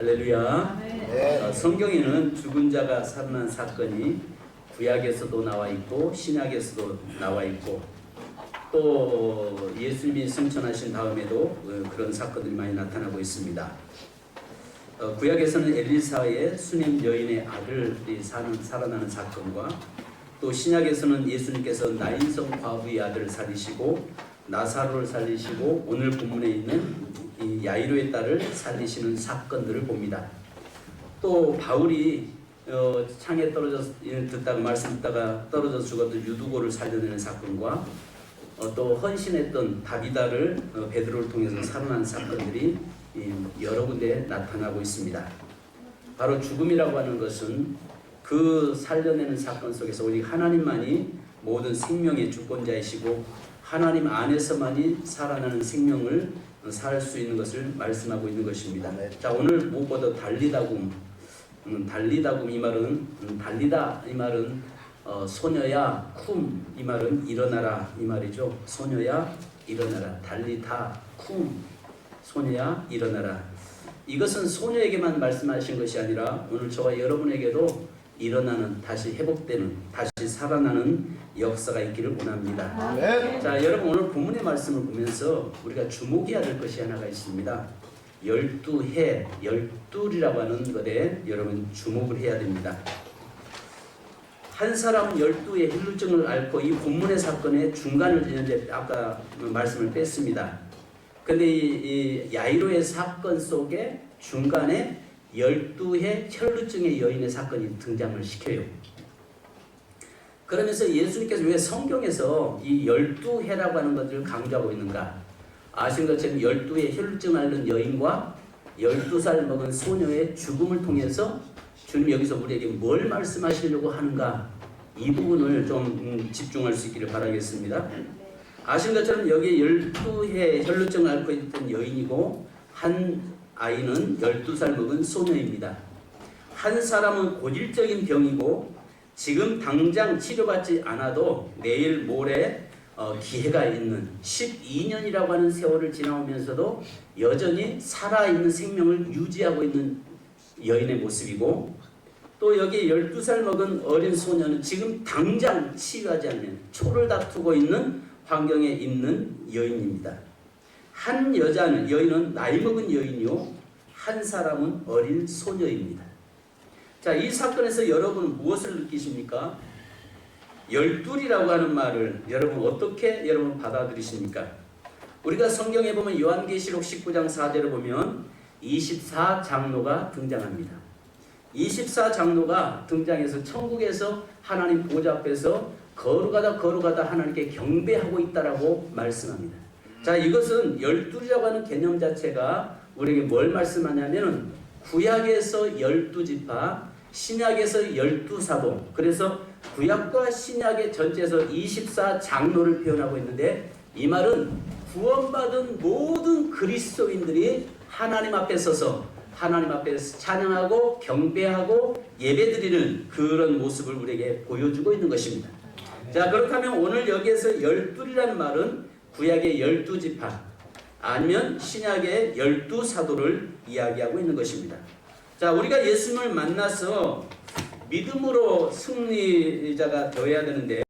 할렐루야. 네. 성경에는 죽은 자가 살아난 사건이 구약에서도 나와 있고 신약에서도 나와 있고 또 예수님이 승천하신 다음에도 그런 사건들이 많이 나타나고 있습니다. 구약에서는 엘리사의 수냄 여인의 아들이 살아나는 사건과 또 신약에서는 예수님께서 나인성 과부의 아들을 살리시고 나사로를 살리시고 오늘 본문에 있는 이 야이로의 딸을 살리시는 사건들을 봅니다. 또 바울이 창에 듣다가 말씀 듣다가 떨어져 죽었던 유두고를 살려내는 사건과 또 헌신했던 다비다를 베드로를 통해서 살아난 사건들이 여러 군데 나타나고 있습니다. 바로 죽음이라고 하는 것은 그 살려내는 사건 속에서 오직 하나님만이 모든 생명의 주권자이시고 하나님 안에서만이 살아나는 생명을 살 수 있는 것을 말씀하고 있는 것입니다. 자, 오늘 무엇보다 달리다굼, 달리다굼 이 말은 달리다 이 말은 소녀야 쿰 이 말은 일어나라 이 말이죠. 소녀야 일어나라. 달리다 쿰 소녀야 일어나라. 이것은 소녀에게만 말씀하신 것이 아니라 오늘 저와 여러분에게도 일어나는, 다시 회복되는, 다시 살아나는 역사가 있기를 원합니다. 네. 자, 여러분 오늘 본문의 말씀을 보면서 우리가 주목해야 될 것이 하나가 있습니다. 12해, 12이라고 하는 것에 여러분 주목을 해야 됩니다. 한 사람은 12의 혈루증을 앓고 이 본문의 사건의 중간을 이제 아까 말씀을 뺐습니다. 근데 이 야이로의 사건 속에 중간에 12해 혈루증의 여인의 사건이 등장을 시켜요. 그러면서 예수님께서 왜 성경에서 이 12해라고 하는 것들을 강조하고 있는가? 아신 것처럼 12해 혈루증 앓는 여인과 12살 먹은 소녀의 죽음을 통해서 주님 여기서 우리에게 뭘 말씀하시려고 하는가? 이 부분을 좀 집중할 수 있기를 바라겠습니다. 아신 것처럼 여기에 12해 혈루증을 앓고 있던 여인이고 한 아이는 12살 먹은 소녀입니다. 한 사람은 고질적인 병이고 지금 당장 치료받지 않아도 내일 모레 기회가 있는 12년이라고 하는 세월을 지나오면서도 여전히 살아있는 생명을 유지하고 있는 여인의 모습이고 또 여기 12살 먹은 어린 소녀는 지금 당장 치유하지 않으면 초를 다투고 있는 환경에 있는 여인입니다. 한 여인은 나이 먹은 여인이요 한 사람은 어린 소녀입니다. 자, 이 사건에서 여러분은 무엇을 느끼십니까? 열둘이라고 하는 말을 여러분 어떻게 받아들이십니까? 우리가 성경에 보면 요한계시록 19장 4절을 보면 24장로가 등장합니다. 24장로가 등장해서 천국에서 하나님 보좌 앞에서 거룩하다 하나님께 경배하고 있다라고 말씀합니다. 자, 이것은 12이라고 하는 개념 자체가 우리에게 뭘 말씀하냐면 구약에서 12지파, 신약에서 12사도, 그래서 구약과 신약의 전체에서 24장로를 표현하고 있는데 이 말은 구원받은 모든 그리스도인들이 하나님 앞에 서서 하나님 앞에서 찬양하고 경배하고 예배드리는 그런 모습을 우리에게 보여주고 있는 것입니다. 자, 그렇다면 오늘 여기에서 12이라는 말은 구약의 12지파 아니면 신약의 12사도를 이야기하고 있는 것입니다. 자, 우리가 예수님을 만나서 믿음으로 승리자가 되어야 되는데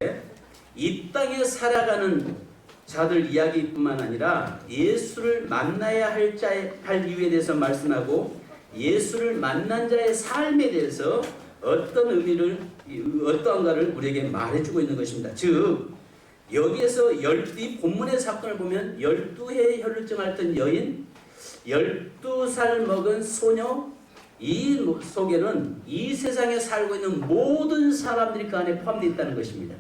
이 땅에 살아가는 자들 이야기뿐만 아니라 예수를 만나야 할 이유에 대해서 말씀하고 예수를 만난 자의 삶에 대해서 어떤 의미를 어떠한가를 우리에게 말해주고 있는 것입니다. 즉 여기에서 이 본문의 사건을 보면 12해 혈루증 앓던 여인, 12살 먹은 소녀, 이 속에는 이 세상에 살고 있는 모든 사람들이 그 안에 포함되어 있다는 것입니다.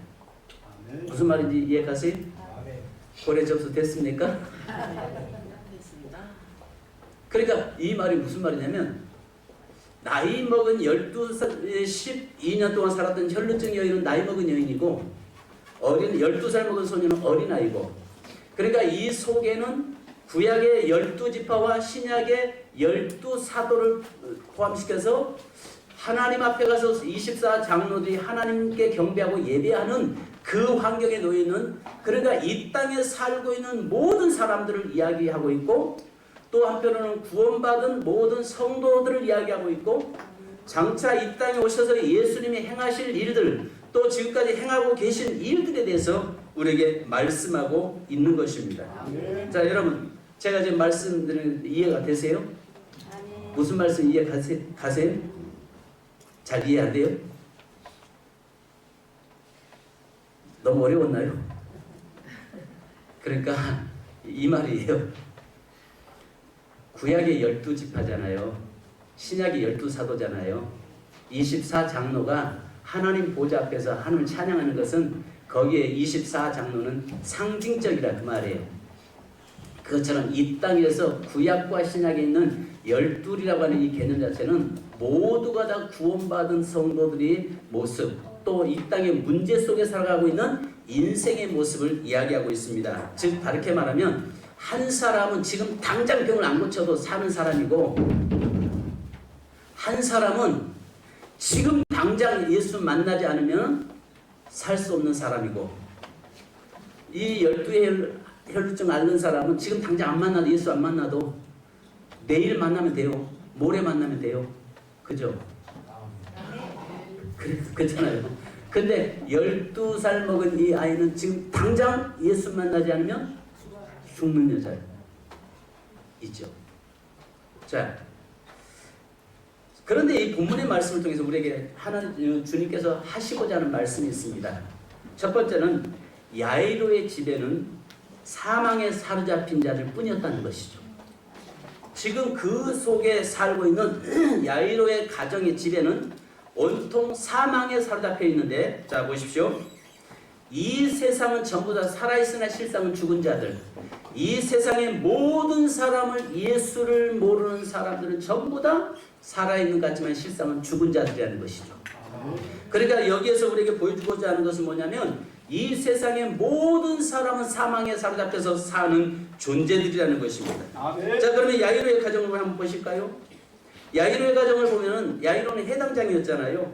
무슨 말인지 이해가세요? 고래 접수 됐습니까? 그러니까 이 말이 무슨 말이냐면 나이 먹은 12년 동안 살았던 혈루증 여인은 나이 먹은 여인이고 12살 먹은 소녀는 어린아이고, 그러니까 이 속에는 구약의 12지파와 신약의 12사도를 포함시켜서 하나님 앞에 가서 24장로들이 하나님께 경배하고 예배하는 그 환경에 놓여있는, 그러니까 이 땅에 살고 있는 모든 사람들을 이야기하고 있고 또 한편으로는 구원받은 모든 성도들을 이야기하고 있고, 장차 이 땅에 오셔서 예수님이 행하실 일들, 또 지금까지 행하고 계신 일들에 대해서 우리에게 말씀하고 있는 것입니다. 자, 여러분, 제가 지금 말씀드리는 이해가 되세요? 무슨 말씀 이해 가세요? 잘 이해 안 돼요? 너무 어려웠나요? 그러니까 이 말이에요. 구약의 12지파잖아요. 신약의 12사도잖아요. 24장로가 하나님 보좌 앞에서 하나님을 찬양하는 것은 거기에 24장로는 상징적이라 그 말이에요. 그것처럼 이 땅에서 구약과 신약에 있는 12이라고 하는 이 개념 자체는 모두가 다 구원받은 성도들의 모습, 또 이 땅의 문제 속에 살아가고 있는 인생의 모습을 이야기하고 있습니다. 즉 다르게 말하면 한 사람은 지금 당장 병을 안 고쳐도 사는 사람이고, 한 사람은 지금 당장 예수 만나지 않으면 살 수 없는 사람이고, 이 12의 혈루증 앓는 사람은 지금 당장 안 만나도, 예수 안 만나도 내일 만나면 돼요. 모레 만나면 돼요. 그죠? 그렇잖아요. 근데 12살 먹은 이 아이는 지금 당장 예수 만나지 않으면 죽는 여자예요. 있죠. 자, 그런데 이 본문의 말씀을 통해서 우리에게 하나님 주님께서 하시고자 하는 말씀이 있습니다. 첫 번째는 야이로의 집에는 사망에 사로잡힌 자들 뿐이었다는 것이죠. 지금 그 속에 살고 있는 야이로의 가정의 집에는 온통 사망에 사로잡혀 있는데, 자 보십시오. 이 세상은 전부 다 살아있으나 실상은 죽은 자들, 이 세상의 모든 사람을, 예수를 모르는 사람들은 전부 다 살아있는 것 같지만 실상은 죽은 자들이라는 것이죠. 그러니까 여기에서 우리에게 보여주고자 하는 것은 뭐냐면, 이 세상의 모든 사람은 사망에 사로잡혀서 사는 존재들이라는 것입니다. 자, 그러면 야이로의 가정을 한번 보실까요? 야이로의 가정을 보면 야이로는 해당장이었잖아요.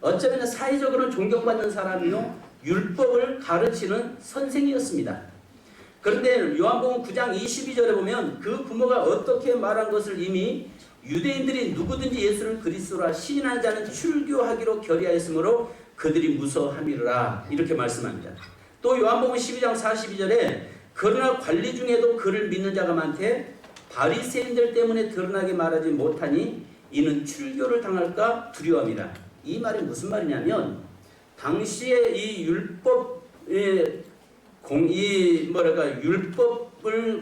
어쩌면 사회적으로는 존경받는 사람이요, 율법을 가르치는 선생이었습니다. 그런데 요한복음 9장 22절에 보면 그 부모가 어떻게 말한 것을 이미 유대인들이 누구든지 예수를 그리스도라 시인하는 자는 출교하기로 결의하였으므로 그들이 무서워함이라, 이렇게 말씀합니다. 또 요한복음 12장 42절에 그러나 관리 중에도 그를 믿는 자가 많되 바리새인들 때문에 드러나게 말하지 못하니 이는 출교를 당할까 두려움이라. 이 말이 무슨 말이냐면, 당시에 이 율법을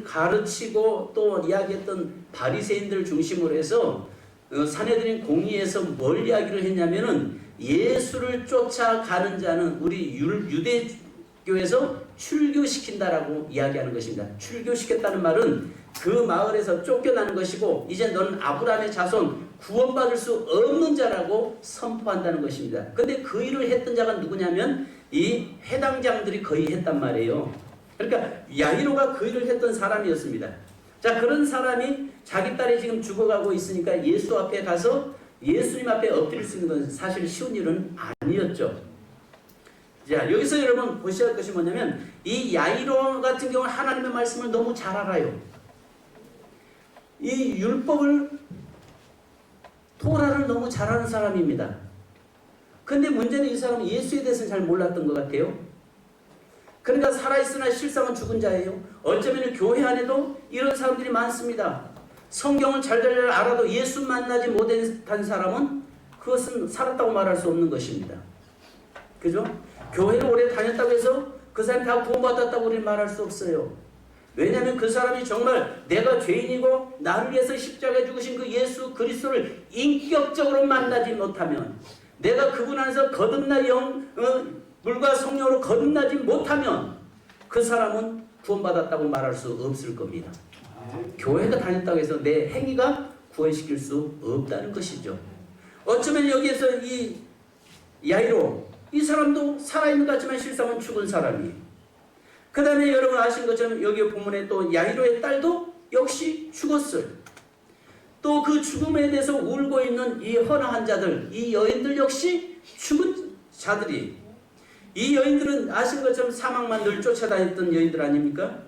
가르치고 또 이야기했던 바리새인들 중심으로 해서 사내들인 공의에서 뭘 이야기를 했냐면은, 예수를 쫓아가는 자는 우리 유대교에서 출교시킨다라고 이야기하는 것입니다. 출교시켰다는 말은 그 마을에서 쫓겨나는 것이고, 이제 너는 아브라함의 자손, 구원받을 수 없는 자라고 선포한다는 것입니다. 근데 그 일을 했던 자가 누구냐면 이 회당장들이 거의 했단 말이에요. 그러니까 야이로가 그 일을 했던 사람이었습니다. 자, 그런 사람이 자기 딸이 지금 죽어가고 있으니까 예수 앞에 가서 예수님 앞에 엎드릴 수 있는 건 사실 쉬운 일은 아니었죠. 자, 여기서 여러분 보셔야 할 것이 뭐냐면, 이 야이로 같은 경우는 하나님의 말씀을 너무 잘 알아요. 이 율법을, 토라를 너무 잘하는 사람입니다. 근데 문제는 이 사람은 예수에 대해서는 잘 몰랐던 것 같아요. 그러니까 살아있으나 실상은 죽은 자예요. 어쩌면 교회 안에도 이런 사람들이 많습니다. 성경을 잘 알아도 예수 만나지 못한 사람은 그것은 살았다고 말할 수 없는 것입니다. 그죠? 교회를 오래 다녔다고 해서 그 사람이 다 구원받았다고 우리는 말할 수 없어요. 왜냐하면 그 사람이 정말 내가 죄인이고 나를 위해서 십자가에 죽으신 그 예수 그리스도를 인격적으로 만나지 못하면, 내가 그분 안에서 거듭나 물과 성령으로 거듭나지 못하면 그 사람은 구원받았다고 말할 수 없을 겁니다. 교회가 다녔다고 해서 내 행위가 구원시킬 수 없다는 것이죠. 어쩌면 여기에서 이 야이로, 이 사람도 살아있는 것 같지만 실상은 죽은 사람이에요. 그 다음에 여러분 아신 것처럼 여기 본문에 또 야이로의 딸도 역시 죽었어요. 또 그 죽음에 대해서 울고 있는 이 헌화한 자들, 이 여인들 역시 죽은 자들이, 이 여인들은 아신 것처럼 사망만 늘 쫓아다녔던 여인들 아닙니까?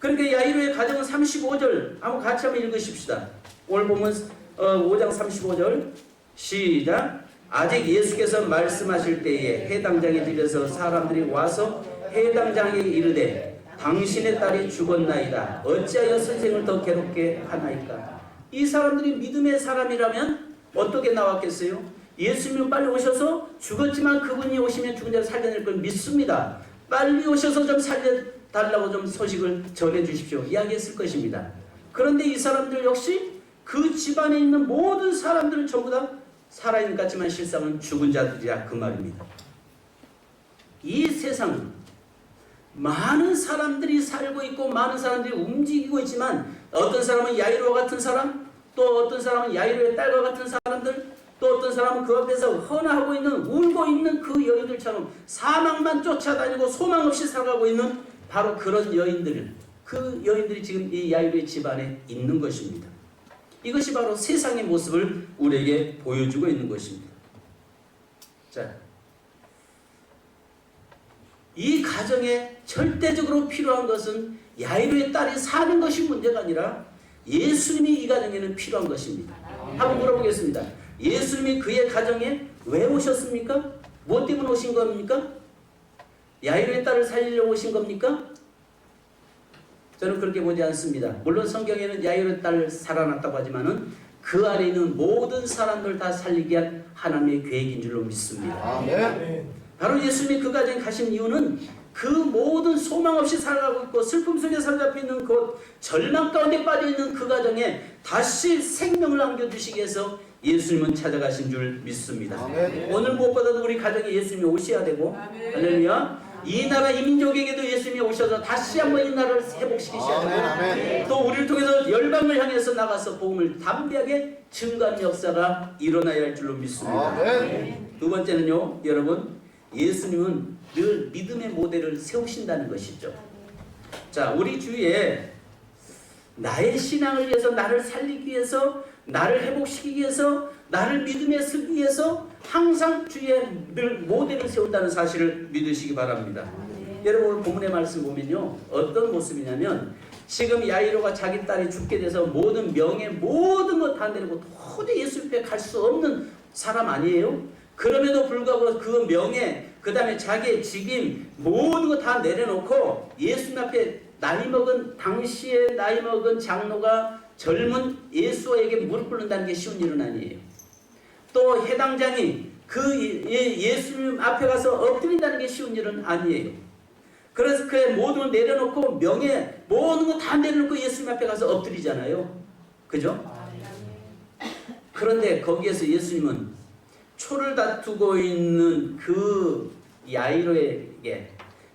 그러니까 야이로의 가정은 35절 한번 같이 한번 읽으십시다. 오늘 보면 5장 35절 시작. 아직 예수께서 말씀하실 때에 해당장에 들려서 사람들이 와서 해당장에 이르되 당신의 딸이 죽었나이다. 어찌하여 선생을 더 괴롭게 하나이까. 이 사람들이 믿음의 사람이라면 어떻게 나왔겠어요? 예수님은 빨리 오셔서 죽었지만 그분이 오시면 죽은 자를 살려낼 걸 믿습니다. 빨리 오셔서 좀 살려달라고 좀 소식을 전해주십시오. 이야기했을 것입니다. 그런데 이 사람들 역시 그 집안에 있는 모든 사람들은 전부 다 살아있는 것 같지만 실상은 죽은 자들이야 그 말입니다. 이 세상은 많은 사람들이 살고 있고 많은 사람들이 움직이고 있지만 어떤 사람은 야이로와 같은 사람, 또 어떤 사람은 야이로의 딸과 같은 사람들, 또 어떤 사람은 그 앞에서 헌화하고 있는 울고 있는 그 여인들처럼 사망만 쫓아다니고 소망 없이 살아가고 있는 바로 그런 여인들, 그 여인들이 지금 이 야이로의 집안에 있는 것입니다. 이것이 바로 세상의 모습을 우리에게 보여주고 있는 것입니다. 자, 이 가정에 절대적으로 필요한 것은 야이로의 딸이 사는 것이 문제가 아니라 예수님이 이 가정에는 필요한 것입니다. 한번 물어보겠습니다. 예수님이 그의 가정에 왜 오셨습니까? 뭐 때문에 오신 겁니까? 야이로의 딸을 살리려고 오신 겁니까? 저는 그렇게 보지 않습니다. 물론 성경에는 야이로의 딸을 살아났다고 하지만은 그 안에 있는 모든 사람들 다 살리기 위한 하나님의 계획인 줄로 믿습니다. 아멘. 바로 예수님이 그 가정에 가신 이유는 그 모든 소망 없이 살아가고 있고 슬픔 속에 사로잡혀 있는 그 절망 가운데 빠져 있는 그 가정에 다시 생명을 안겨주시기 위해서 예수님은 찾아가신 줄 믿습니다. 아멘. 오늘 무엇보다도 우리 가정에 예수님이 오셔야 되고, 할렐루야. 이 나라 이 민족에게도 예수님이 오셔서 다시 한번 이 나라를 회복시키셔야 되고, 아멘. 또 우리를 통해서 열방을 향해서 나가서 복음을 담대하게 증거하는 역사가 일어나야 할 줄로 믿습니다. 아멘. 두 번째는요, 여러분, 예수님은 늘 믿음의 모델을 세우신다는 것이죠. 자, 우리 주위에 나의 신앙을 위해서, 나를 살리기 위해서, 나를 회복시키기 위해서, 나를 믿음에 쓰기 위해서 항상 주위에 늘 모델을 세운다는 사실을 믿으시기 바랍니다. 여러분 오늘 본문의 말씀 보면요, 어떤 모습이냐면 지금 야이로가 자기 딸이 죽게 돼서 모든 명예 모든 것 다 내리고 도저히 예수 앞에 갈 수 없는 사람 아니에요? 그럼에도 불구하고 그 명예, 그 다음에 자기의 직임 모든 거 다 내려놓고 예수님 앞에 나이 먹은 당시에 나이 먹은 장로가 젊은 예수에게 무릎 꿇는다는 게 쉬운 일은 아니에요. 또 해당장이 그 예수님 앞에 가서 엎드린다는 게 쉬운 일은 아니에요. 그래서 그의 모든 걸 내려놓고 명예 모든 거 다 내려놓고 예수님 앞에 가서 엎드리잖아요. 그죠? 그런데 거기에서 예수님은 초를 다투고 있는 그 야이로에게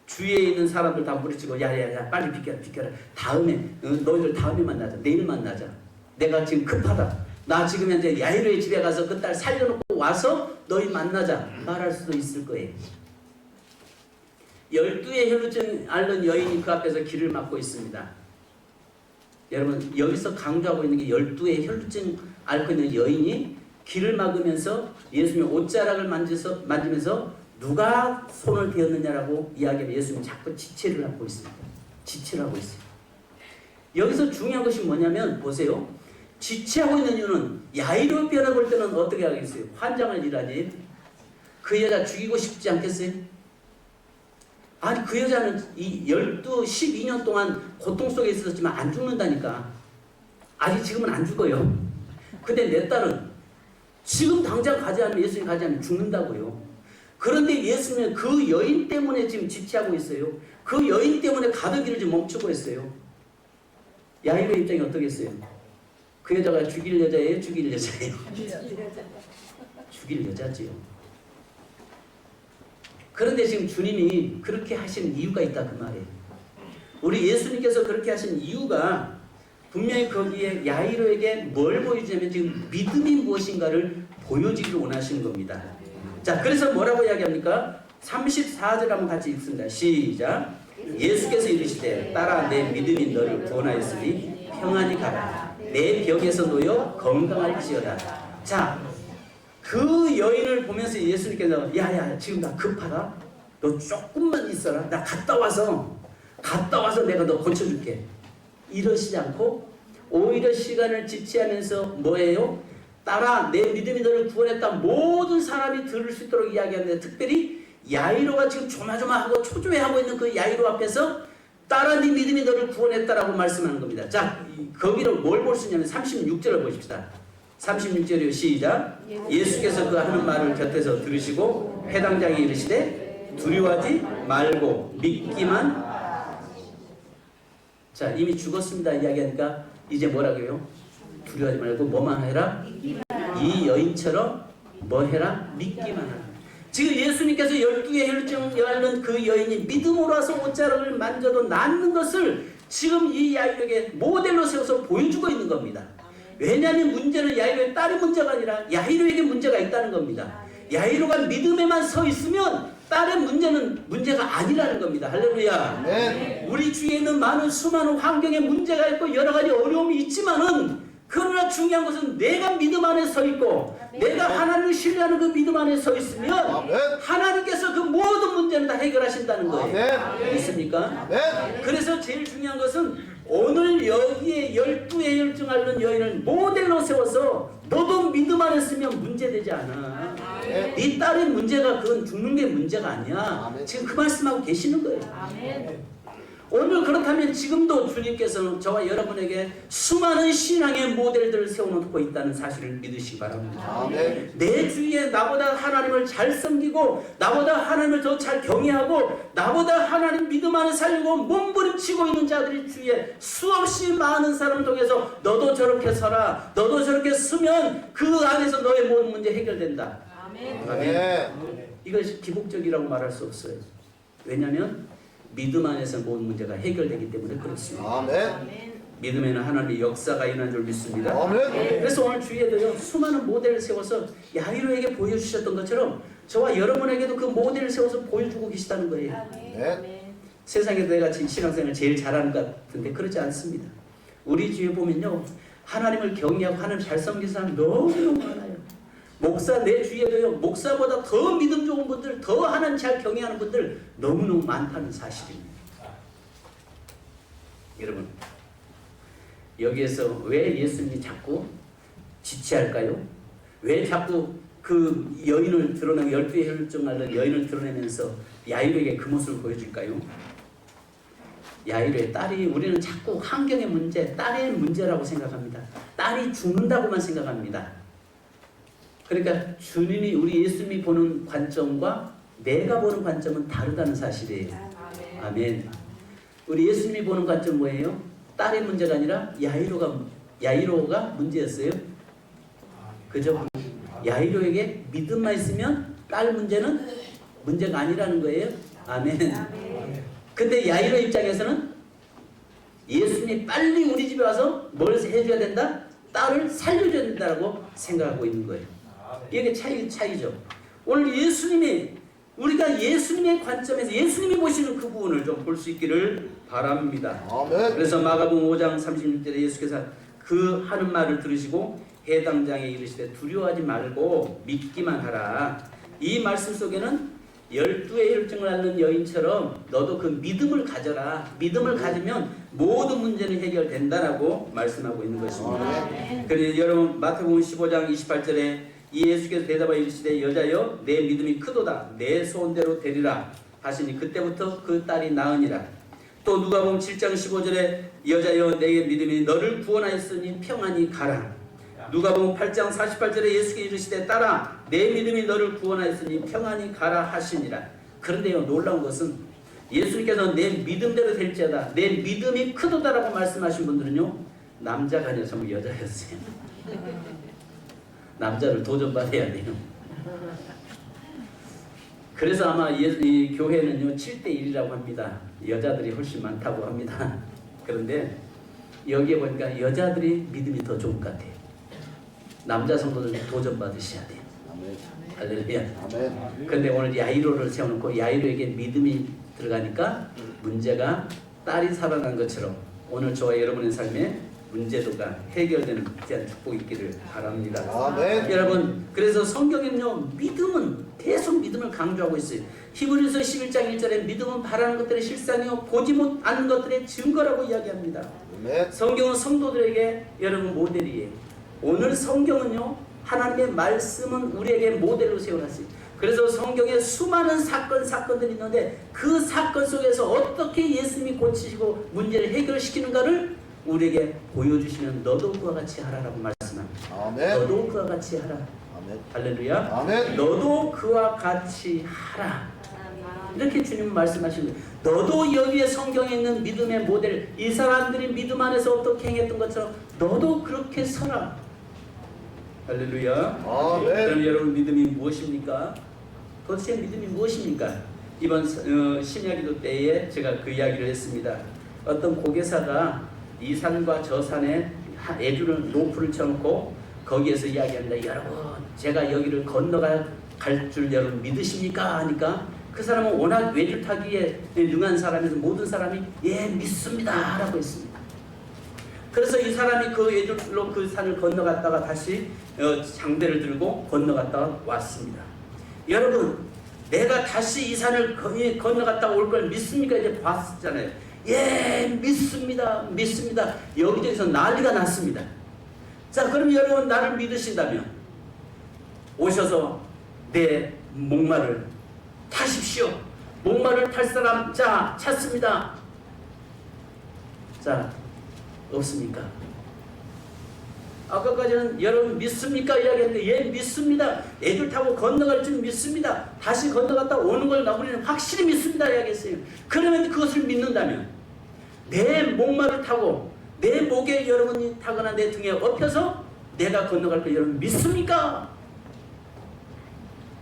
주위에 있는 사람들 다 부르치고 야야야 빨리 비켜라 다음에 너희들 다음에 만나자, 내일 만나자, 내가 지금 급하다, 나 지금 현재 야이로의 집에 가서 그 딸 살려놓고 와서 너희 만나자 말할 수도 있을 거예요. 12의 혈루증 앓는 여인이 그 앞에서 길을 막고 있습니다. 여러분 여기서 강조하고 있는 게 12의 혈루증 앓고 있는 여인이 길을 막으면서 예수님의 옷자락을 만지면서 누가 손을 대었느냐라고 이야기하면 예수님이 자꾸 지체를 하고 있습니다. 지체를 하고 있어요. 여기서 중요한 것이 뭐냐면 보세요. 지체하고 있는 이유는 야이로 변화 볼 때는 어떻게 하겠어요? 환장을 일하지. 그 여자 죽이고 싶지 않겠어요? 아니 그 여자는 이 12년 동안 고통 속에 있었지만 안 죽는다니까. 아직 지금은 안 죽어요. 근데 내 딸은 지금 당장 가지 않으면 예수님 가지 않으면 죽는다고요. 그런데 예수님은 그 여인 때문에 지금 지체하고 있어요. 그 여인 때문에 가던 길을 지금 멈추고 있어요. 야이로의 입장이 어떻겠어요? 그 여자가 죽일 여자예요? 죽일 여자예요? 죽일 여자지요. 그런데 지금 주님이 그렇게 하신 이유가 있다 그 말이에요. 우리 예수님께서 그렇게 하신 이유가 분명히 거기에 야이로에게 뭘 보여주냐면 지금 믿음이 무엇인가를 보여주기를 원하시는 겁니다. 자, 그래서 뭐라고 이야기합니까? 34절 한번 같이 읽습니다. 시작. 예수께서 이르시되 딸아 내 믿음이 너를 구원하였으니 평안히 가라. 내 벽에서 놓여 건강할지어다. 자, 그 여인을 보면서 예수님께서 야야 지금 나 급하다. 너 조금만 있어라. 나 갔다 와서 내가 너 고쳐줄게. 이러시지 않고 오히려 시간을 지체하면서 뭐예요? 따라 내 믿음이 너를 구원했다 모든 사람이 들을 수 있도록 이야기하는데, 특별히 야이로가 지금 조마조마하고 초조해하고 있는 그 야이로 앞에서 따라 네 믿음이 너를 구원했다라고 말씀하는 겁니다. 자, 거기를 뭘 볼 수 있냐면 36절을 보십시다. 36절이요, 시작. 예수께서 그 하는 말을 곁에서 들으시고 회당장에 이르시되 두려워하지 말고 믿기만. 자, 이미 죽었습니다 이야기하니까 이제 뭐라고 해요? 두려워하지 말고 뭐만 해라? 이 여인처럼 뭐 해라? 믿기만 하라. 지금 예수님께서 12의 혈증을 앓는 그 여인이 믿음으로 와서 옷자락을 만져도 낫는 것을 지금 이 야이로에게 모델로 세워서 보여주고 있는 겁니다. 왜냐하면 문제는 야이로의 딸의 문제가 아니라 야이로에게 문제가 있다는 겁니다. 야이로가 믿음에만 서 있으면 딸의 문제는 문제가 아니라는 겁니다. 할렐루야. 네. 우리 주위에는 많은 수많은 환경에 문제가 있고 여러 가지 어려움이 있지만은, 그러나 중요한 것은 내가 믿음 안에 서 있고 내가 하나님을 신뢰하는 그 믿음 안에 서 있으면 하나님께서 그 모든 문제는 다 해결하신다는 거예요. 있습니까? 그래서 제일 중요한 것은 오늘 여기에 12의 혈증 앓는 여인을 모델로 세워서 너도 믿음 안에 쓰면 문제되지 않아. 네 딸의 문제가 그건 죽는 게 문제가 아니야. 지금 그 말씀하고 계시는 거예요. 오늘 그렇다면 지금도 주님께서는 저와 여러분에게 수많은 신앙의 모델들을 세워놓고 있다는 사실을 믿으시기 바랍니다. 내 주위에 나보다 하나님을 잘 섬기고 나보다 하나님을 더 잘 경외하고 나보다 하나님 믿음 안에 살고 몸부림치고 있는 자들이 주위에 수없이 많은 사람을 통해서 너도 저렇게 서라, 너도 저렇게 서면 그 안에서 너의 모든 문제 해결된다. 아멘. 이것이 기복적이라고 말할 수 없어요. 왜냐하면 믿음 안에서 모든 문제가 해결되기 때문에 그렇습니다. 아멘. 믿음에는 하나님의 역사가 일어난 줄 믿습니다. 아멘. 그래서 오늘 주위에도요 수많은 모델을 세워서 야이로에게 보여주셨던 것처럼 저와 여러분에게도 그 모델을 세워서 보여주고 계시다는 거예요. 아멘. 세상에서 내가 신앙생활을 제일 잘하는 것 같은데 그렇지 않습니다. 우리 주위에 보면요 하나님을 경외하고 하나님 잘 섬기는 사람 너무너무 많아요. 목사, 내 주위에도요 목사보다 더 믿음 좋은 분들, 더 하나님 잘 경외하는 분들 너무너무 많다는 사실입니다. 여러분, 여기에서 왜 예수님이 자꾸 지체할까요? 왜 자꾸 그 여인을 드러내고 12의 혈증 앓는 여인을 드러내면서 야이로에게 그 모습을 보여줄까요? 야이로의 딸이, 우리는 자꾸 환경의 문제, 딸의 문제라고 생각합니다. 딸이 죽는다고만 생각합니다. 그러니까 주님이, 우리 예수님이 보는 관점과 내가 보는 관점은 다르다는 사실이에요. 아멘. 우리 예수님이 보는 관점은 뭐예요? 딸의 문제가 아니라 야이로가 문제였어요. 그죠? 야이로에게 믿음만 있으면 딸 문제는 문제가 아니라는 거예요. 아멘. 근데 야이로 입장에서는 예수님이 빨리 우리 집에 와서 뭘 해줘야 된다? 딸을 살려줘야 된다고 생각하고 있는 거예요. 이게 차이죠. 오늘 예수님이, 우리가 예수님의 관점에서 예수님이 보시는 그 부분을 좀 볼 수 있기를 바랍니다. 아멘. 그래서 마가복음 5장 36절에 예수께서 그 하는 말을 들으시고 해당장에 이르시되 두려워하지 말고 믿기만 하라. 이 말씀 속에는 12의 혈증을 앓는 여인처럼 너도 그 믿음을 가져라. 믿음을 가지면 모든 문제는 해결된다라고 말씀하고 있는 것입니다. 그래서 여러분 마태복음 15장 28절에 이 예수께서 대답하여 이르시되 여자여 내 믿음이 크도다 내 소원대로 되리라 하시니 그때부터 그 딸이 나으니라. 또 누가복음 7장 15절에 여자여 내 믿음이 너를 구원하였으니 평안히 가라. 누가복음 8장 48절에 예수께서 이르시되 딸아 내 믿음이 너를 구원하였으니 평안히 가라 하시니라. 그런데요 놀라운 것은 예수님께서 내 믿음대로 될지어다 내 믿음이 크도다라고 말씀하신 분들은요 남자가 아니라 전부 여자였어요. 남자를 도전받아야 돼요. 그래서 아마 이 교회는요 7대1이라고 합니다. 여자들이 훨씬 많다고 합니다. 그런데 여기에 보니까 여자들이 믿음이 더 좋은 것 같아요. 남자 성도들 도전받으셔야 돼요. 할렐루야. 그런데 오늘 야이로를 세워놓고 야이로에게 믿음이 들어가니까 문제가 딸이 살아난 것처럼 오늘 저와 여러분의 삶에 문제도가 해결되는 귀한 축복이 있기를 바랍니다. 아멘. 여러분, 그래서 성경에는요 믿음은 계속 믿음을 강조하고 있어요. 히브리서 11장 1절에 믿음은 바라는 것들의 실상이요 보지 못하는 것들의 증거라고 이야기합니다. 성경은 성도들에게 여러분 모델이에요. 오늘 성경은요, 하나님의 말씀은 우리에게 모델로 세워놨어요. 그래서 성경에 수많은 사건들이 있는데 그 사건 속에서 어떻게 예수님이 고치시고 문제를 해결시키는가를 우리에게 보여주시면 너도 그와 같이 하라라고 말씀합니다. 아멘. 너도 그와 같이 하라. 아멘. 할렐루야. 아멘. 너도 그와 같이 하라. 이렇게 주님은 말씀하시는 거예요. 너도 여기에 성경에 있는 믿음의 모델, 이 사람들이 믿음 안에서 어떻게 행했던 것처럼 너도 그렇게 서라. 할렐루야. 아멘. 그럼 여러분 믿음이 무엇입니까? 도대체 믿음이 무엇입니까? 이번 심야기도 때에 제가 그 이야기를 했습니다. 어떤 고개사가 이 산과 저 산에 애주를 로프를 쳐놓고 거기에서 이야기합니다. 여러분, 제가 여기를 건너갈 줄 여러분 믿으십니까? 하니까 그 사람은 워낙 외줄 타기에 능한 사람에서 모든 사람이 예 믿습니다 라고 했습니다. 그래서 이 사람이 그 외줄로 그 산을 건너갔다가 다시 장대를 들고 건너갔다가 왔습니다. 여러분, 내가 다시 이 산을 건너갔다가 올 걸 믿습니까? 이제 봤잖아요. 예 믿습니다 믿습니다. 여기저기서 난리가 났습니다. 자, 그럼 여러분 나를 믿으신다면 오셔서 내 목마를 타십시오. 목마를 탈 사람 자 찾습니다. 자, 없습니까? 아까까지는 여러분 믿습니까? 이야기했는데 예 믿습니다. 애들 타고 건너갈 줄 믿습니다. 다시 건너갔다 오는 걸 우리는 확실히 믿습니다 이야기했어요. 그러면 그것을 믿는다면 내 목마를 타고 내 목에 여러분이 타거나 내 등에 엎혀서 내가 건너갈 걸 여러분 믿습니까?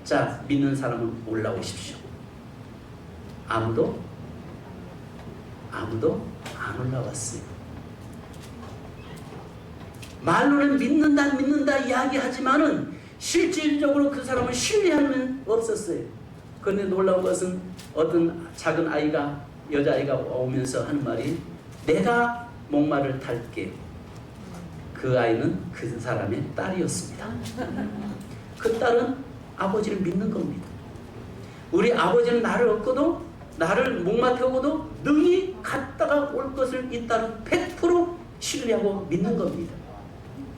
자, 믿는 사람은 올라오십시오. 아무도 안 올라왔어요. 말로는 믿는다 이야기하지만은 실질적으로 그 사람을 신뢰하는 없었어요. 그런데 놀라운 것은 어떤 작은 아이가, 여자아이가 오면서 하는 말이 내가 목마를 탈게. 그 아이는 그 사람의 딸이었습니다. 그 딸은 아버지를 믿는 겁니다. 우리 아버지는 나를 얻고도 나를 목마 태우고도 능히 갔다가 올 것을 이 딸은 100% 신뢰하고 믿는 겁니다.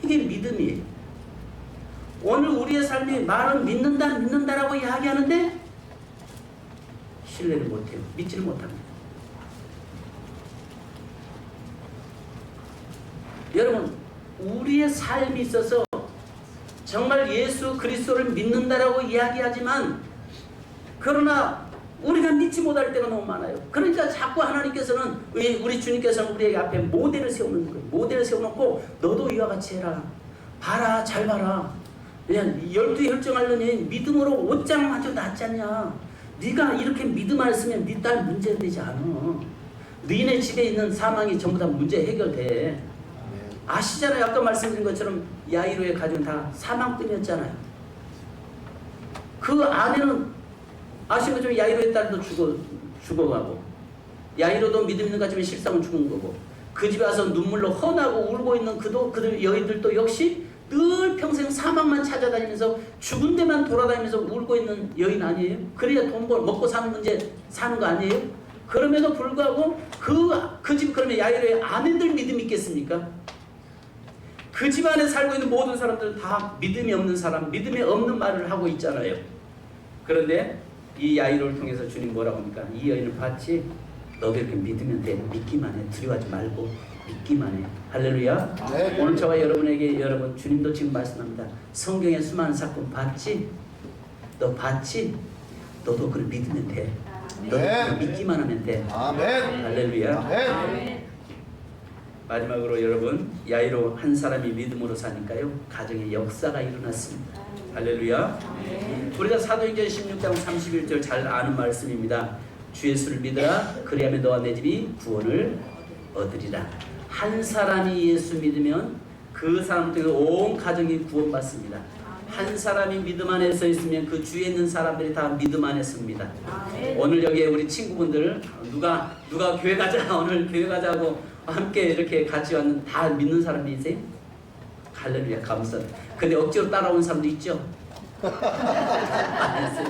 이게 믿음이에요. 오늘 우리의 삶이 말은 믿는다라고 이야기하는데 신뢰를 못해요. 믿지를 못합니다. 여러분, 우리의 삶이 있어서 정말 예수 그리스도를 믿는다라고 이야기하지만 그러나 우리가 믿지 못할 때가 너무 많아요. 그러니까 자꾸 하나님께서는 우리 주님께서는 우리에게 앞에 모델을 세우는 거예요. 모델을 세워놓고 너도 이와 같이 해라. 봐라, 잘 봐라. 그냥 12혈정하려니 믿음으로 옷장 마저 낫지 않냐. 네가 이렇게 믿음 안 했으면 네 딸 문제되지 않아. 너희네 집에 있는 사망이 전부 다 문제 해결돼. 아시잖아요. 아까 말씀드린 것처럼 야이로의 가정은 다 사망뿐이었잖아요. 그 아내는 아시는 것처럼 야이로의 딸도 죽어가고 야이로도 믿음 있는 것 같지만 실상은 죽은 거고 그 집에 와서 눈물로 헌하고 울고 있는 그들 여인들도 역시 늘 평생 사망만 찾아다니면서 죽은 데만 돌아다니면서 울고 있는 여인 아니에요? 그래야 돈 먹고 사는 문제 사는 거 아니에요? 그럼에도 불구하고 그 집 그러면 야이로의 아내들 믿음이 있겠습니까? 그 집 안에 살고 있는 모든 사람들은 다 믿음이 없는 사람, 믿음이 없는 말을 하고 있잖아요. 그런데 이 야이로를 통해서 주님 뭐라고 합니까? 이 여인을 봤지? 너도 이렇게 믿으면 돼. 믿기만 해. 두려워하지 말고 믿기만 해. 할렐루야. 네. 오늘 저와 여러분에게 여러분 주님도 지금 말씀합니다. 성경의 수많은 사건 봤지? 너 봤지? 너도 그걸 믿으면 돼. 너 믿기만 하면 돼. 아멘. 할렐루야. 아멘. 마지막으로 여러분, 야이로 한 사람이 믿음으로 사니까요 가정에 역사가 일어났습니다. 할렐루야. 우리가 사도행전 16장 31절 잘 아는 말씀입니다. 주 예수를 믿으라. 그리하면 너와 내 집이 구원을 얻으리라. 한 사람이 예수 믿으면 그 사람 때문에 온 가정이 구원받습니다. 한 사람이 믿음 안에 서 있으면 그 주위에 있는 사람들이 다 믿음 안에 섭니다. 오늘 여기에 우리 친구분들 누가 교회 가자 오늘 교회 가자고 함께 이렇게 같이 왔는 다 믿는 사람이세요? 할렐루야. 감사합니다. 근데 억지로 따라오는 사람도 있죠? 안 했어요.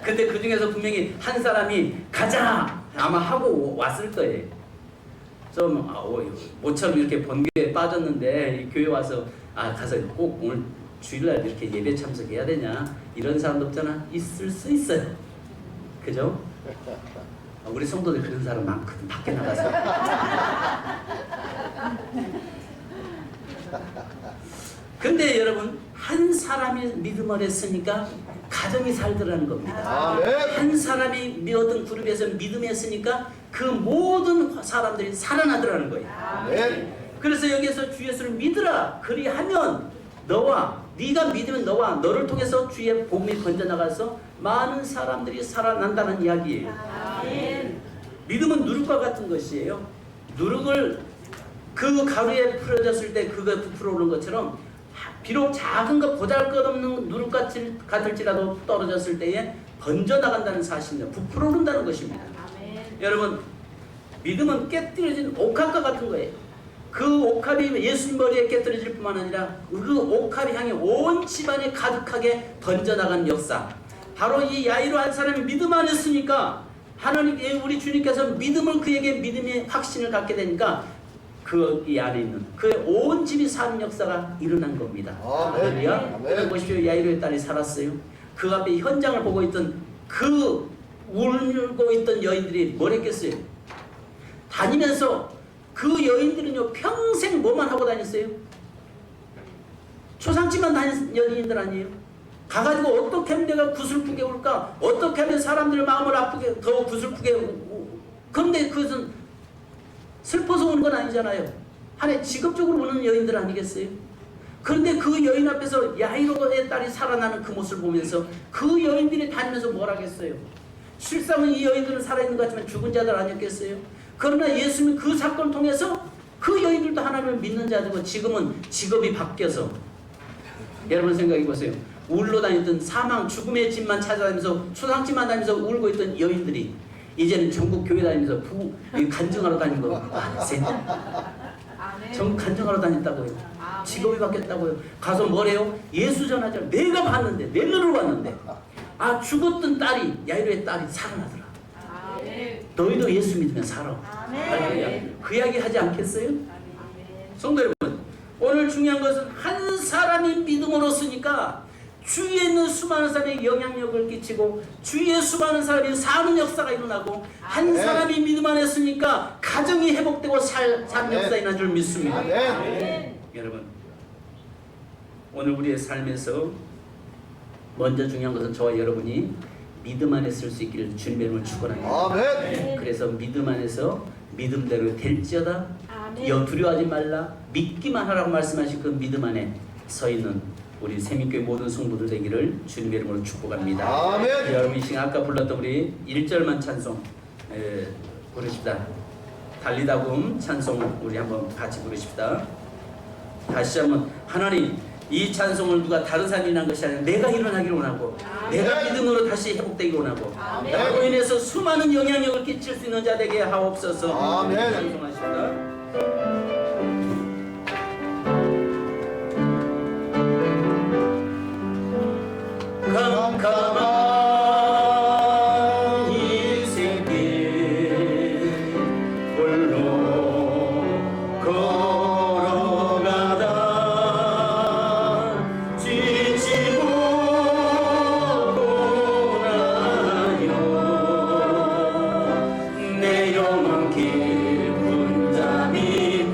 근데 그 중에서 분명히 한 사람이 가자 아마 하고 왔을 거예요. 좀 모처럼 이렇게 번개에 빠졌는데 교회 와서 가서 꼭 오늘 주일날 이렇게 예배 참석해야 되냐 이런 사람도 없잖아. 있을 수 있어요. 그죠? 우리 성도들 그런 사람 많거든. 밖에 나가서. 근데 여러분 한 사람이 믿음을 했으니까 가정이 살더라는 겁니다. 한 사람이 어떤 그룹에서 믿음했으니까 그 모든 사람들이 살아나더라는 거예요. 그래서 여기서 주 예수를 믿으라. 그리하면 네가 믿으면 너와 너를 통해서 주의 복음이 번져나가서 많은 사람들이 살아난다는 이야기예요. 믿음은 누룩과 같은 것이에요. 누룩을 그 가루에 풀어졌을 때 그거 부풀어 오는 것처럼 비록 작은 것 보잘것없는 누룩 같을지라도 떨어졌을 때에 번져나간다는 사실입니다. 부풀어 오른다는 것입니다. 여러분 믿음은 깨뜨려진 옥합과 같은 거예요. 그 옥합이 예수님 머리에 깨뜨려질 뿐만 아니라 그 옥합이 향해 온 집안에 가득하게 번져나간 역사. 바로 이 야이로 한 사람이 믿음 안 했으니까 하나님 우리 주님께서 믿음을 그에게 믿음의 확신을 갖게 되니까 이 안에 있는 그의 온 집이 사는 역사가 일어난 겁니다. 할렐루야. 여러분 보십시오. 야이로의 딸이 살았어요. 그 앞에 현장을 보고 있던 그 울고 있던 여인들이 뭘 했겠어요? 다니면서 그 여인들은요 평생 뭐만 하고 다녔어요? 초상집만 다닌 여인들 아니에요? 가가지고 어떻게 하면 내가 구슬프게 울까? 어떻게 하면 사람들 마음을 아프게 더 구슬프게 그런데 그것은 슬퍼서 우는 건 아니잖아요. 하나의 직업적으로 우는 여인들 아니겠어요? 그런데 그 여인 앞에서 야이로의 딸이 살아나는 그 모습을 보면서 그 여인들이 다니면서 뭘 하겠어요? 실상은 이 여인들은 살아있는 것 같지만 죽은 자들 아니었겠어요? 그러나 예수님이 그 사건을 통해서 그 여인들도 하나님을 믿는 자들이고 지금은 직업이 바뀌어서 여러분 생각해 보세요. 울러 다니던 사망 죽음의 집만 찾아다니면서 초상집만 다니면서 울고 있던 여인들이 이제는 전국 교회 다니면서 간증하러 다닌 거 아세요? 전국 간증하러 다녔다고요. 직업이 바뀌었다고요. 가서 뭐래요? 예수 전하자. 내가 봤는데 내 눈으로 봤는데 죽었던 딸이 야이로의 딸이 살아나더라. 너희도 예수 믿으면 살아. 그 이야기 하지 않겠어요? 성도 여러분, 오늘 중요한 것은 한 사람이 믿음으로 쓰니까 주위에 있는 수많은 사람에게 영향력을 끼치고 주위에 수많은 사람이 사는 역사가 일어나고 한 사람이 믿음 안 했으니까 가정이 회복되고 사는 역사가 일어난 줄 믿습니다. 여러분 오늘 우리의 삶에서 먼저 중요한 것은 저와 여러분이 믿음 안에 쓸 수 있기를 주님의 이름으로 축원합니다. 그래서 믿음 안에서 믿음대로 될지어다 두려워하지 말라 믿기만 하라고 말씀하신 그 믿음 안에 서 있는 우리 세민교회 모든 성도들 되기를 주님의 이름으로 축복합니다. 여러분 이 시간 아까 불렀던 우리 1절만 찬송 부르십시다. 달리다금 찬송 우리 한번 같이 부르십시다. 다시 한번 하나님 이 찬송을 누가 다른 사람이 난 것이 아니라 내가 일어나기를 원하고 내가 믿음으로 다시 회복되기를 원하고 나로 인해서 수많은 영향력을 끼칠 수 있는 자 되게 하옵소서. 찬송하십니다. 캄캄한 인생길 홀로 걸어가다 지치고 고나요 내 영혼 깊은 잠이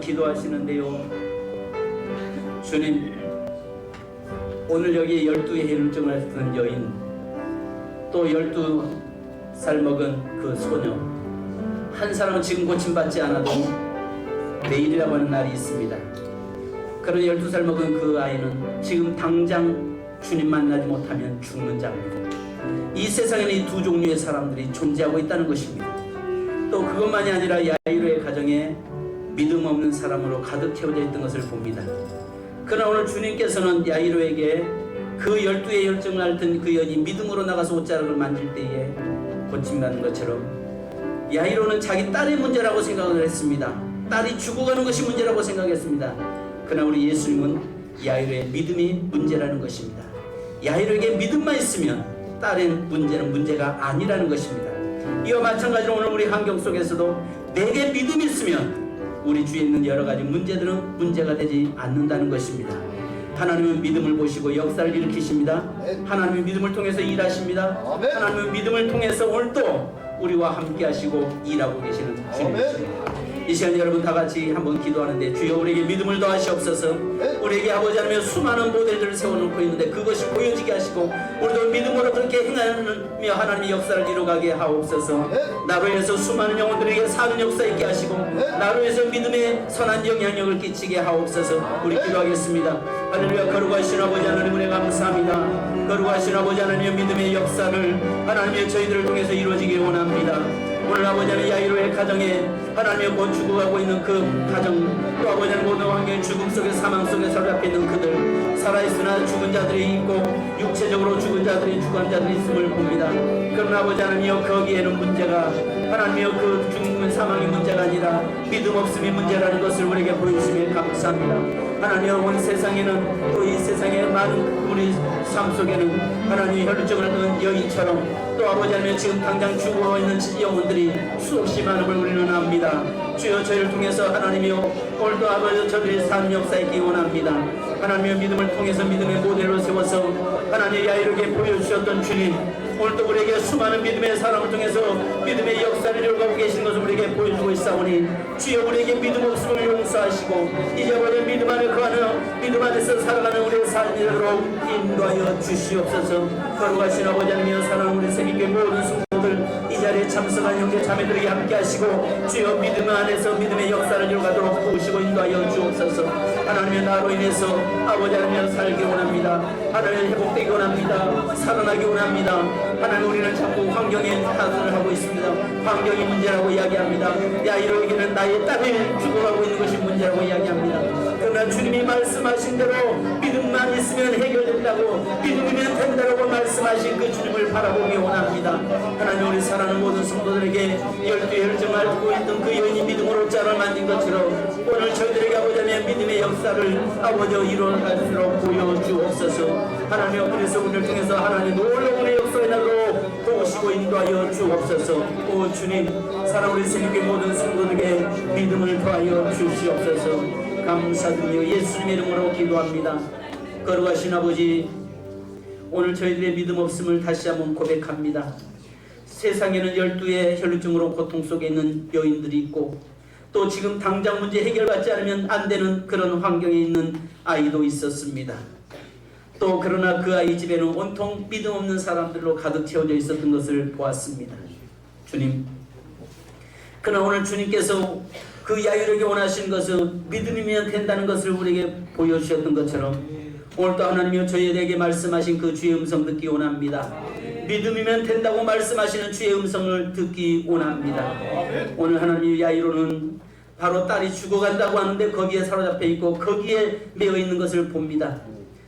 기도하시는데요. 주님, 오늘 여기 12의 혈증을 앓던 여인, 또 12살 먹은 그 소녀, 한 사람은 지금 고침받지 않아도 내일이라고 하는 날이 있습니다. 그런 12살 먹은 그 아이는 지금 당장 주님 만나지 못하면 죽는 자입니다. 이 세상에는 이 두 종류의 사람들이 존재하고 있다는 것입니다. 또 그것만이 아니라 야이로의 가정에 믿음 없는 사람으로 가득 채워져 있던 것을 봅니다. 그러나 오늘 주님께서는 야이로에게 그 12의 혈증을 앓던 그 여인이 믿음으로 나가서 옷자락을 만질 때에 고침받는 것처럼 야이로는 자기 딸의 문제라고 생각을 했습니다. 딸이 죽어가는 것이 문제라고 생각했습니다. 그러나 우리 예수님은 야이로의 믿음이 문제라는 것입니다. 야이로에게 믿음만 있으면 딸의 문제는 문제가 아니라는 것입니다. 이와 마찬가지로 오늘 우리 환경 속에서도 내게 믿음이 있으면 우리 주위에 있는 여러 가지 문제들은 문제가 되지 않는다는 것입니다. 하나님은 믿음을 보시고 역사를 일으키십니다. 하나님은 믿음을 통해서 일하십니다. 하나님은 믿음을 통해서 오늘도 우리와 함께 하시고 일하고 계시는 주님이십니다. 이 시간 여러분 다 같이 한번 기도하는데, 주여 우리에게 믿음을 더하시옵소서. 우리에게 아버지 하나님 수많은 모델들을 세워놓고 있는데 그것이 보여지게 하시고 우리도 믿음으로 그렇게 행하며 하나님의 역사를 이루어가게 하옵소서. 나로 인해서 수많은 영혼들에게 사는 역사 있게 하시고 나로 인해서 믿음의 선한 영향력을 끼치게 하옵소서. 우리 기도하겠습니다. 할렐루야. 거룩하신 아버지 하나님 은혜 감사합니다. 거룩하신 아버지 하나님의 믿음의 역사를 하나님의 저희들을 통해서 이루어지길 원합니다. 오늘 아버지 하나님 야이로의 가정에 하나님의 곧 죽어가고 있는 그 가정, 또 아버지 하나님 모든 환경의 죽음 속에 사망 속에 사로잡혀 있는 그들, 살아있으나 죽은 자들이 있고 육체적으로 죽은 자들이 죽은 자들이 있음을 봅니다. 그러나 아버지 하나님이여 거기에는 문제가 하나님이여 그 죽음은 사망이 문제가 아니라 믿음 없음이 문제라는 것을 우리에게 보여주시며 감사합니다. 하나님 온 세상에는 또 이 세상의 많은 우리 삶 속에는 하나님의 혈증을 하는 여인처럼 또 아버지 하나님 지금 당장 죽어 있는 영혼들이 수없이 많음을 우리는 압니다. 주여 저희를 통해서 하나님이여 오늘도 아버지 저들이 산 역사 있기 원합니다. 하나님의 믿음을 통해서 믿음의 모델로 세워서 하나님의 야이로에게 보여주셨던 주님, 오늘도 우리에게 수많은 믿음의 사람을 통해서 믿음의 역사를 이루어가고 계신 것을 우리에게 보여주고 있사오니 주여 우리에게 믿음 없음을 용서하시고 이제 우리 믿음 안에 거하는 믿음 안에서 살아가는 우리의 삶으로 인도하여 주시옵소서. 거룩하신 아버지 하나님이여 사랑하는 우리 새끼교회 모든 성도들 이 자리에 참석한 형제 자매들에게 함께 하시고 주여 믿음 안에서 믿음의 역사를 이루어가도록 도우시고 인도하여 주옵소서. 하나님의 나로 인해서 아버지 하나님이여 살기 원합니다. 하나님 회복되기 원합니다. 살아나기 원합니다. 하나님 우리는 자꾸 환경에 타산을 하고 있습니다. 환경이 문제라고 이야기합니다. 야이로에게는 나의 딸이 죽어가고 있는 것이 문제라고 이야기합니다. 그러나 주님이 말씀하신 대로 믿음만 있으면 해결된다고, 믿음이면 된다고 말씀하신 그 주님을 바라보기 원합니다. 하나님 우리 사랑하는 모든 성도들에게 12의 혈증을 앓고 있던 그 여인이 믿음으로 짤을 만든 것처럼 오늘 저희들에게 아버지의 믿음의 역사를 아버지 이루어갈수록 보여주옵소서. 하나님 그래서 우리를 통해서 하나님 놀라운 역사의 날로 도우시고 인도하여 주옵소서. 오 주님, 사랑 우리 새끼 모든 성도들에게 믿음을 더하여 주시옵소서. 감사드리며 예수님의 이름으로 기도합니다. 거룩하신 아버지, 오늘 저희들의 믿음 없음을 다시 한번 고백합니다. 세상에는 12의 혈루증으로 고통 속에 있는 여인들이 있고 또 지금 당장 문제 해결받지 않으면 안 되는 그런 환경에 있는 아이도 있었습니다. 또 그러나 그 아이 집에는 온통 믿음 없는 사람들로 가득 채워져 있었던 것을 보았습니다. 주님, 그러나 오늘 주님께서 그 야이로에게 원하신 것은 믿음이면 된다는 것을 우리에게 보여주셨던 것처럼 오늘도 하나님이여 저희에게 말씀하신 그 주의 음성 듣기 원합니다. 믿음이면 된다고 말씀하시는 주의 음성을 듣기 원합니다. 오늘 하나님 야이로는 바로 딸이 죽어간다고 하는데 거기에 사로잡혀 있고 거기에 매여 있는 것을 봅니다.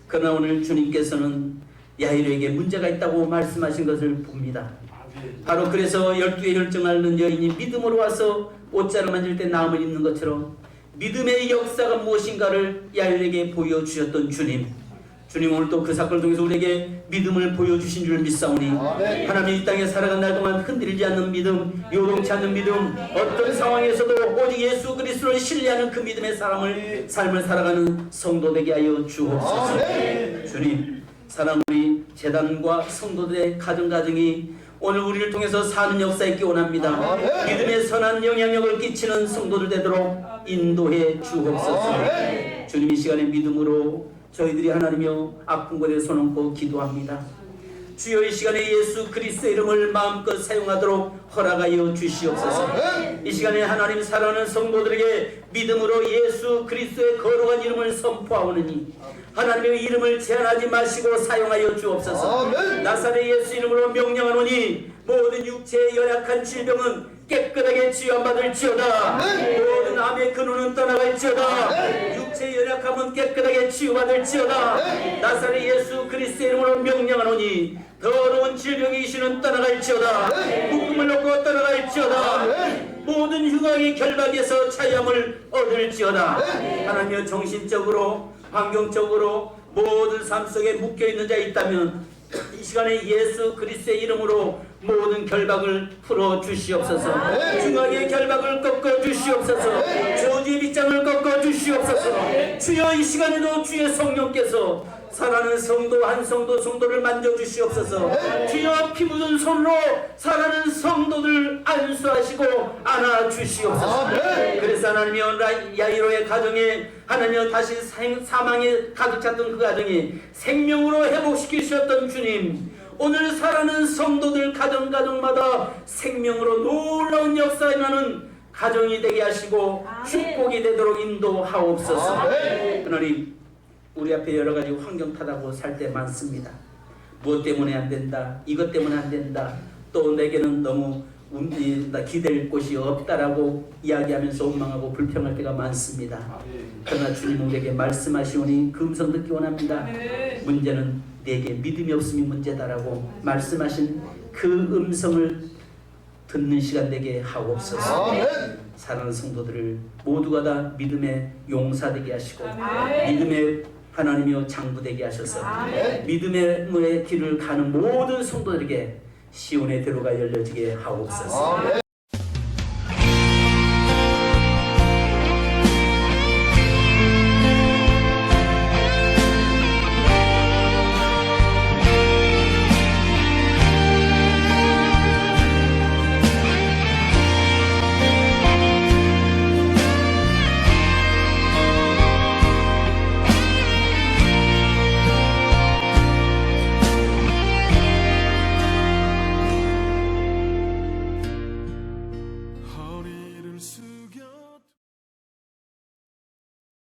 그러나 오늘 주님께서는 야이로에게 문제가 있다고 말씀하신 것을 봅니다. 바로 그래서 12의 혈증을 앓는 여인이 믿음으로 와서 옷자를 만질 때 나음을 입는 것처럼 믿음의 역사가 무엇인가를 야이로에게 보여주셨던 주님, 주님 오늘 또 그 사건을 통해서 우리에게 믿음을 보여주신 줄 믿사오니 하나님 이 땅에 살아간 날 동안 흔들리지 않는 믿음, 요동치 않는 믿음, 어떤 상황에서도 오직 예수 그리스도를 신뢰하는 그 믿음의 삶을 살아가는 성도 되게 하여 주옵소서. 주님, 사랑 우리 재단과 성도들의 가정이 오늘 우리를 통해서 사는 역사에 기원합니다. 믿음의 선한 영향력을 끼치는 성도들 되도록 인도해 주옵소서. 주님, 이 시간에 믿음으로 저희들이 하나님여 아픈 곳에 손 얹고 기도합니다. 주여, 이 시간에 예수 그리스도의 이름을 마음껏 사용하도록 허락하여 주시옵소서. 이 시간에 하나님 사랑하는 성도들에게 믿음으로 예수 그리스도의 거룩한 이름을 선포하오느니 하나님의 이름을 제한하지 마시고 사용하여 주옵소서. 나사렛 예수 이름으로 명령하노니 모든 육체의 연약한 질병은 깨끗하게 치유받을지어다. 모든 암의 근원은 떠나갈지어다. 육체의 연약함은 깨끗하게 치유받을지어다. 나사렛 예수 그리스도의 이름으로 명령하노니 더러운 질병의 이슈는 떠나갈지어다. 묶음을 놓고 떠나갈지어다. 모든 흉악의 결박에서 자유함을 얻을지어다. 하나님여, 정신적으로 환경적으로 모든 삶 속에 묶여있는 자 있다면 이 시간에 예수 그리스도의 이름으로 모든 결박을 풀어 주시옵소서. 흉악의 결박을 꺾어 주시옵소서. 저주의 빗장을 꺾어 주시옵소서. 주여, 이 시간에도 주의 성령께서 사랑하는 성도 한 성도를 만져주시옵소서. 주여, 피 묻은 손으로 사랑하는 성도들 안수하시고 안아주시옵소서. 그래서 하나님여, 야이로의 가정에 하나님여 다시 사망에 가득 찼던 그 가정이 생명으로 회복시키셨던 주님, 오늘 살아가는 성도들 가정마다 생명으로 놀라운 역사에 나는 가정이 되게 하시고 축복이 되도록 인도하옵소서. 하나님, 우리 앞에 여러 가지 환경타다고 살 때 많습니다. 무엇 때문에 안 된다, 이것 때문에 안 된다, 또 내게는 너무 기댈 곳이 없다라고 이야기하면서 원망하고 불평할 때가 많습니다. 그러나 주님 우리에게 말씀하시오니 그 음성 듣기 원합니다. 문제는 내게 믿음이 없음이 문제다라고 말씀하신 그 음성을 듣는 시간 되게 하옵소서. 사랑하는 성도들을 모두가 다 믿음의 용사되게 하시고 믿음의 하나님이여 장부되게 하셔서 믿음의 길을 가는 모든 성도들에게 시온의 대로가 열려지게 하옵소서.